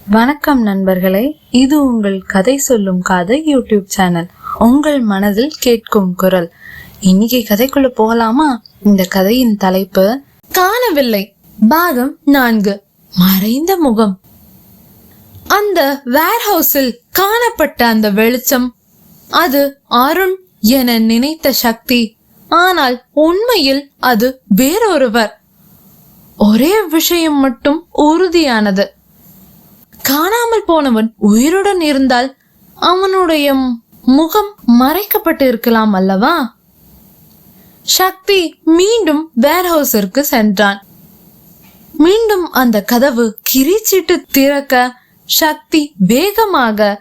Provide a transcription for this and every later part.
வணக்கம் நண்பர்களே, இது உங்கள் கதை சொல்லும் கதை யூடியூப் சேனல். உங்கள் மனதில் கேட்கும் குரல். இன்னைக்கு கதைக்குள்ள போகலாமா? இந்த கதையின் தலைப்பு காணவில்லை, பாகம் 4, மறைந்த முகம். அந்த வேர்ஹவுஸில் காணப்பட்ட அந்த வெளிச்சம், அது அருண் என நினைத்த சக்தி. ஆனால் உண்மையில் அது வேறொருவர். ஒரே விஷயம் மட்டும் உறுதியானது, காணாமல் போனவன் உயிருடன் இருந்தால் அவனுடைய முகம் மறைக்கப்பட்டு இருக்கலாம் அல்லவா? சக்தி மீண்டும் வேர்ஹவுஸிற்கு சென்றான். மீண்டும் அந்த கதவு கிரிச்சிட்டு திறக்க சக்தி வேகமாக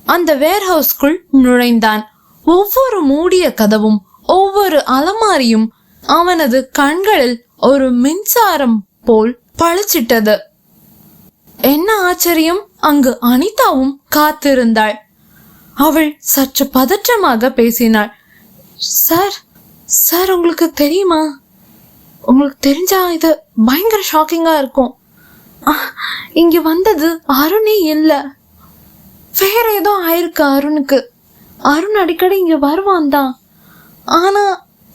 அந்த வேர்ஹவுஸ்க்குள் நுழைந்தான். ஒவ்வொரு மூடிய கதவும், ஒவ்வொரு அலமாரியும் அவனது கண்களில் ஒரு மின்சாரம் போல் பளிச்சிட்டது. என்ன ஆச்சரியம், அங்கு அனிதாவும் காத்திருந்தாள். அவள் சற்று பதற்றமாக பேசினாள். சார் சார் உங்களுக்கு தெரியுமா? உங்களுக்கு தெரிஞ்சா இது பயங்கர ஷாக்கிங்கா இருக்கும். இங்க வந்தது அருணே இல்ல, வேற ஏதோ ஆயிருக்கு அருணுக்கு. அருண் அடிக்கடி இங்க வருவான் தான், ஆனா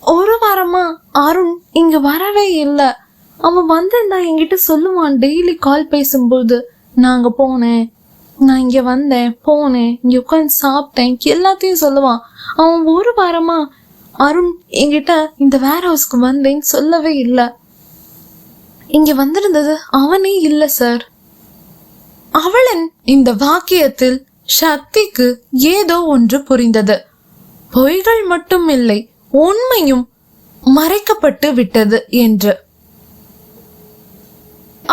ஒரு வாரமா அருண் இங்க வரவே இல்லை. அவன் வந்திருந்தா என்கிட்ட சொல்லுவான். டெய்லி கால் பேசும்போது நான் அங்க போனேன், நான் இங்க வந்தேன், போனேன், இங்க உட்காந்து சாப்பிட்டேன், எல்லாத்தையும் சொல்லுவான். அவன் ஒரு வாரமா அருண் என்கிட்ட இந்த வேர் ஹவுஸ்க்கு வந்தேன்னு சொல்லவே இல்லை. இங்க வந்திருந்தது அவனே இல்லை சார். அவளின் இந்த வாக்கியத்தில் சக்திக்கு ஏதோ ஒன்று புரிந்தது. பொய்கள் மட்டும் இல்லை, உண்மையும் மறைக்கப்பட்டு விட்டது என்று.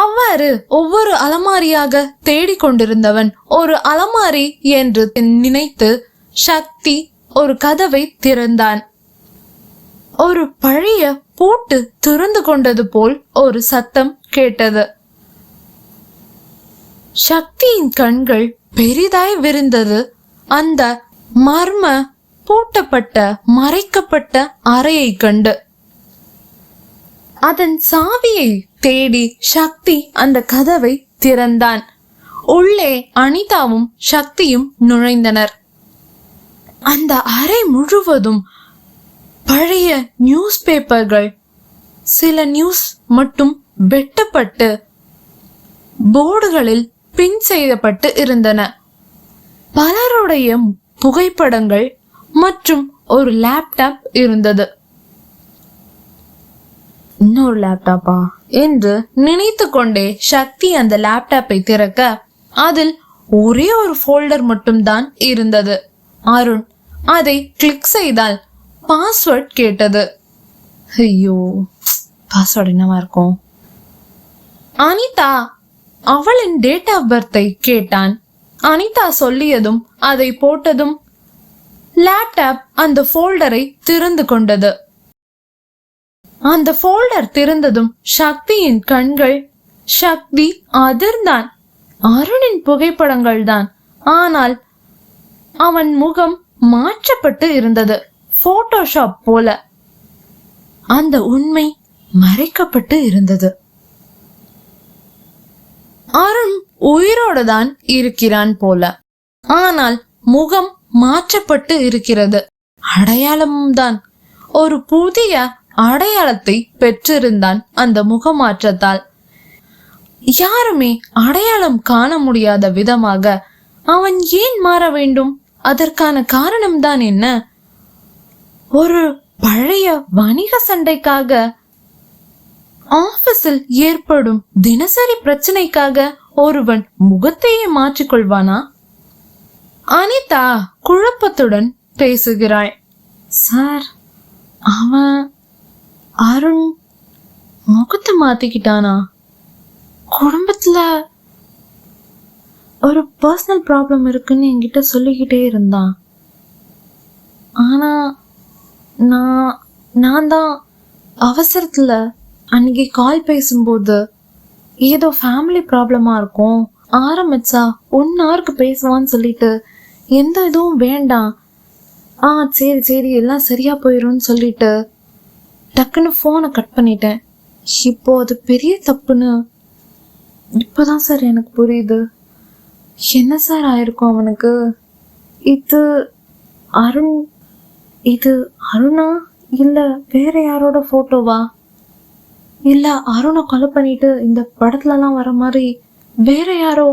அவ்வாறு ஒவ்வொரு அலமாரியாக தேடிக்கொண்டிருந்தவன் ஒரு அலமாரி என்று நினைத்து சக்தி ஒரு கதவை திறந்தான். ஒரு பழைய பூட்டு திறந்து கொண்டது போல் ஒரு சத்தம் கேட்டது. சக்தியின் கண்கள் பெரிதாய் விரிந்தது. அந்த மர்ம பூட்டப்பட்ட மறைக்கப்பட்ட அறையை கண்டு அதன் சாவியை தேடி சக்தி அந்த கதவை திறந்தான். உள்ளே அனிதாவும் சக்தியும் நுழைந்தனர். அந்த அறை முழுவதும் பழைய நியூஸ் பேப்பர்கள், சில நியூஸ் மட்டும் வெட்டப்பட்டு போர்டுகளில் பின் செய்யப்பட்டு இருந்தன. பலருடைய புகைப்படங்கள் மற்றும் ஒரு லேப்டாப் இருந்தது. இன்னொரு லேப்டாப்பா என்று நினைத்து கொண்டே சக்தி அந்த லேப்டாப்பை திறக்க அதில் ஒரே ஒரு ஃபோல்டர் மட்டும்தான் இருந்தது. அருண் அதை கிளிக் செய்தால் பாஸ்வேர்ட் கேட்டது. ஐயோ, பாஸ்வேர்ட் என்னவா இருக்கும்? அனிதா அவளின் டேட் ஆஃப் பர்த்தை கேட்டான். அனிதா சொல்லியதும் அதை போட்டதும் லேப்டாப் அந்த ஃபோல்டரை திறந்து கொண்டது. அந்த ஃபோல்டர் திறந்ததும் சக்தியின் கண்கள், சக்தி அதிர்ந்தான். அருணின் புகைப்படங்கள் தான், ஆனால் அவன் முகம் மாற்றப்பட்டு இருந்தது, போட்டோஷாப் போல. அந்த உண்மை மறைக்கப்பட்டு இருந்தது. அருண் உயிரோடு தான் இருக்கிறான் போல, ஆனால் முகம் மாற்றப்பட்டு இருக்கிறது. அடையாளமும் தான் ஒரு புதிய அடையாளத்தை பெற்றிருந்தான். அந்த முகமாற்றத்தால் யாருமே அடையாளம் காண முடியாத விதமாக அவன் ஏன் மாற வேண்டும்? அதற்கான காரணம்தான் என்ன? ஒரு பழைய வணிக சண்டைக்காக, ஆபீஸில் ஏற்படும் தினசரி பிரச்சனைக்காக ஒருவன் முகத்தையே மாற்றிக்கொள்வானா? அனிதா குழப்பத்துடன் பேசுகிறாள். சார், அவன் அருண் முகத்தை மாத்திக்கிட்டானா? குடும்பத்துல ஒரு பர்சனல் ப்ராப்ளம் இருக்குன்னு என்கிட்ட சொல்லிக்கிட்டே இருந்தான். ஆனா நான் தான் அவசரத்துல அன்னைக்கு கால் பேசும்போது ஏதோ ஃபேமிலி ப்ராப்ளமா இருக்கும், ஆரம்பிச்சா 1 ஹவருக்கு பேசுவான்னு சொல்லிட்டு எந்த இதுவும் வேண்டாம், சரி சரி எல்லாம் சரியா போயிடும்னு சொல்லிட்டு டக்குன்னு போனை கட் பண்ணிட்டேன். இப்போ அது பெரிய தப்புன்னு இப்பதான் சார் எனக்கு புரியுது. என்ன சார் ஆயிருக்கும் அவனுக்கு? இது அருண், இது அருணா இல்ல வேற யாரோட போட்டோவா? இல்ல அருணை கொலை பண்ணிட்டு இந்த படத்துலலாம் வர மாதிரி வேற யாரோ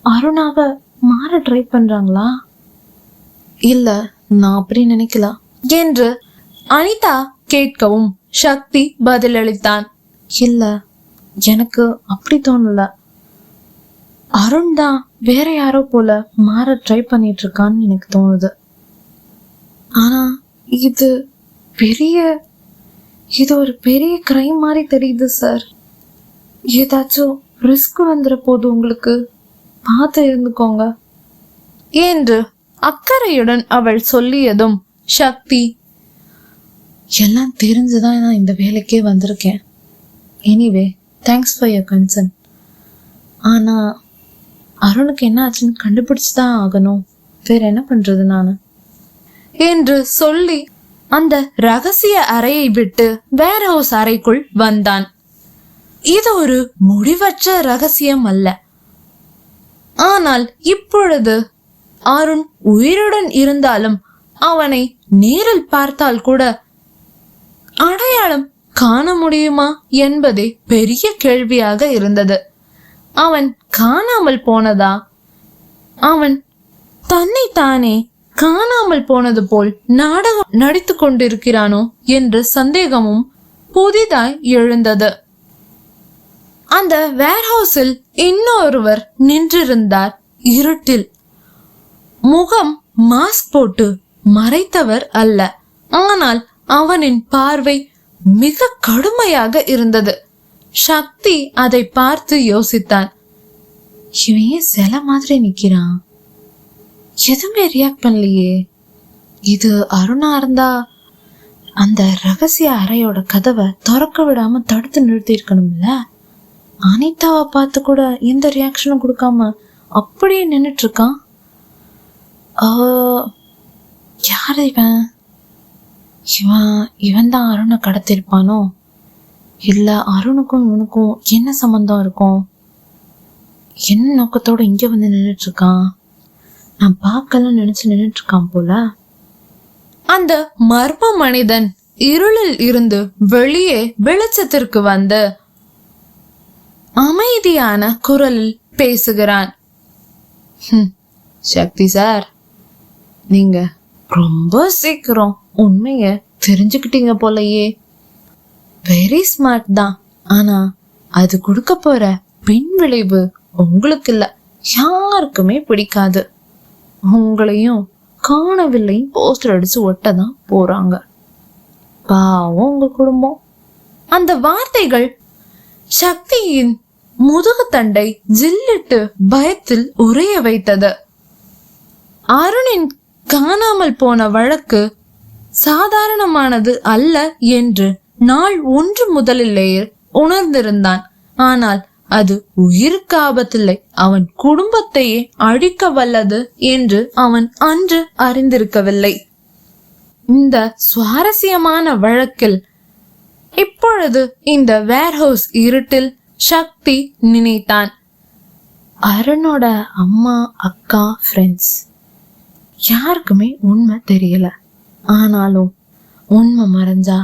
அருணாக மாற ட்ரை பண்றாங்களா? இல்ல, நான் அப்படி நினைக்கல என்று அனிதா கேட்கவும் சக்தி பதிலளித்தான். இல்ல, எனக்கு அப்படி தோணல. அருண் தான் வேற யாரோ போல மாற ட்ரை பண்ணிட்டு இருக்கான்னு எனக்கு தோணுது. ஆனா இது ஒரு பெரிய கிரைம் மாதிரி தெரியுது சார். ஏதாச்சும் ரிஸ்க் வந்துட போது, உங்களுக்கு பார்த்து இருந்துக்கோங்க என்று அக்கறையுடன் அவள் சொல்லியதும் சக்தி, எல்லாம் தெரிஞ்சுதான் நான் இந்த வேலைக்கே வந்திருக்கேன். Anyway, thanks for your concern. ஆனா அருணுக்கு என்ன ஆச்சுன்னு கண்டுபிடிச்சுதான் ஆகணும். வேற என்ன பண்றது நானு என்று சொல்லி அந்த ரகசிய அறையை விட்டு வேர் ஹவுஸ் அறைக்குள் வந்தான். இது ஒரு முடிவற்ற ரகசியம் அல்ல. ஆனால் இப்பொழுது அருண் உயிருடன் இருந்தாலும் அவனை நேரில் பார்த்தால் கூட அடையாளம் காண முடியுமா என்பதே பெரிய கேள்வியாக இருந்தது. அவன் காணாமல் போனதா? அவன் தன்னைத்தானே காணாமல் போனது போல் நாடகம் நடித்து கொண்டிருக்கிறானோ என்ற சந்தேகமும் புதிதாய் எழுந்தது. அந்த வேர்ஹவுஸில் இன்னொருவர் நின்றிருந்தார். இருட்டில் முகம் மாஸ்க் போட்டு மறைத்தவர் அல்ல. ஆனால் அவனின் பார்வை மிக கடுமையாக இருந்தது. சக்தி அதை பார்த்து யோசித்தான். இவன் சில மாதிரி நிக்கிறான், எதுவுமே ரியாக்ட் பண்ணலையே. இது அருணா இருந்தா அந்த ரகசிய அறையோட கதவை திறக்க விடாம தடுத்து நிறுத்தி இருக்கணும்ல. அனிதாவை பார்த்து கூட எந்த ரியாக்ஷனும் கொடுக்காம அப்படியே நின்றுட்டு இருக்கான். யாரு இவன்? இவன் தான் அருணை கடத்திருப்பானோ? இல்ல அருணுக்கும் இவனுக்கும் என்ன சம்பந்தம் இருக்கும்? என்ன நோக்கத்தோட இங்க வந்து நின்றுட்டு இருக்கான்? நான் பார்க்கலாம் நினைச்சு நின்றுட்டு இருக்கான் போல. அந்த மர்ம மனிதன் இருளில் இருந்து வெளியே வெளிச்சத்திற்கு வந்து அமைதியான குரலில் பேசுகிறான். சக்தி சார், நீங்க ரொம்ப சீக்கிரம் உண்மைய தெரிஞ்சுக்கிட்டீங்க போலயே. வெரி ஸ்மார்ட் தான். ஆனா அது கொடுக்க போற பின் விளைவு உங்களுக்கு இல்ல, யாருக்குமே பிடிக்காது. உங்களையும் காணவில்லை போஸ்டர் அடிச்சு ஒட்டதான் போறாங்க. பாவம் உங்க குடும்பம். அந்த வார்த்தைகள் சக்தியின் முதுகு தண்டை ஜில்லிட்டு பயத்தில் உறைய வைத்தது. அருணின் காணாமல் போன வழக்கு சாதாரணமானது அல்ல என்று நாள் ஒன்று முதலிலேயே உணர்ந்திருந்தான். ஆனால் அது உயிருக்கு ஆபத்தில்லை, அவன் குடும்பத்தையே அழிக்க வல்லது என்று அவன் அன்று அறிந்திருக்கவில்லை. இந்த சுவாரஸ்யமான வழக்கில் இப்பொழுது இந்த வேர்ஹவுஸ் இருட்டில் சக்தி நினைத்தான். அருணோட அம்மா, அக்கா, ஃப்ரெண்ட்ஸ் யாருக்குமே உண்மை தெரியல. ஆனாலும் உண்மை மறைஞ்சா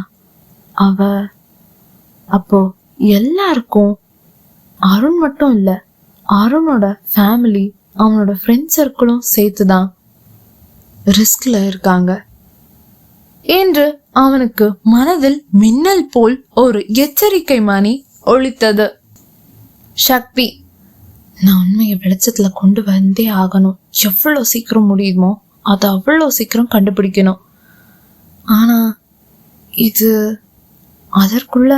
அப்போ எல்லாருக்கும், அருண் மட்டும் இல்ல, அருணோட ஃபேமிலி, அவனோட ஃப்ரெண்ட்ஸ் சர்க்கிளும் சேர்த்துதான் ரிஸ்க்ல இருக்காங்க என்று அவனுக்கு மனதில் மின்னல் போல் ஒரு எச்சரிக்கை மணி ஒலித்தது. சக்தி, நான் உண்மையை வெளிச்சத்துல கொண்டு வந்தே ஆகணும். எவ்வளவு சீக்கிரம் முடியுமோ அதை அவ்வளோ சீக்கிரம் கண்டுபிடிக்கணும். ஆனா இது அதற்குள்ள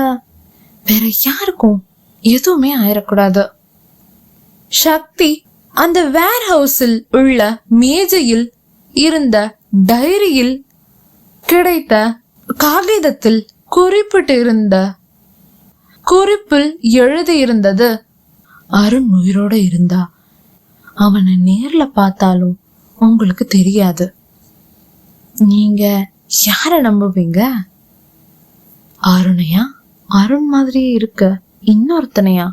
வேற யாருக்கும் எதுவுமே ஆயிடக்கூடாது. சக்தி அந்த வேர் ஹவுஸில் உள்ள மேஜையில் இருந்த டைரியில் கிடைத்த காகிதத்தில் குறிப்பிட்டிருந்த குறிப்பில் எழுதியிருந்தது, அருண் உயிரோட இருந்தா அவனை நேர்ல பார்த்தாலும் உங்களுக்கு தெரியாது. நீங்க யார நம்புவீங்க? அருணையா, அருண் மாதிரியே இருக்க இன்னொருத்தனையா?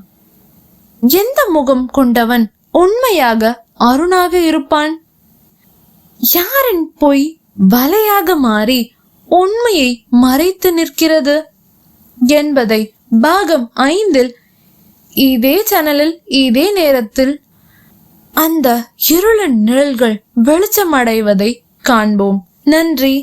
எந்த முகம் கொண்டவன் உண்மையாக அருணாக இருப்பான்? யாரின் பொய் வலையாக மாறி உண்மையை மறைத்து நிற்கிறது என்பதை பாகம் 5 இதே சேனலில் இதே நேரத்தில் அந்த இருளின் நிழல்கள் வெளிச்சமடைவதை காண்போம். நன்றி.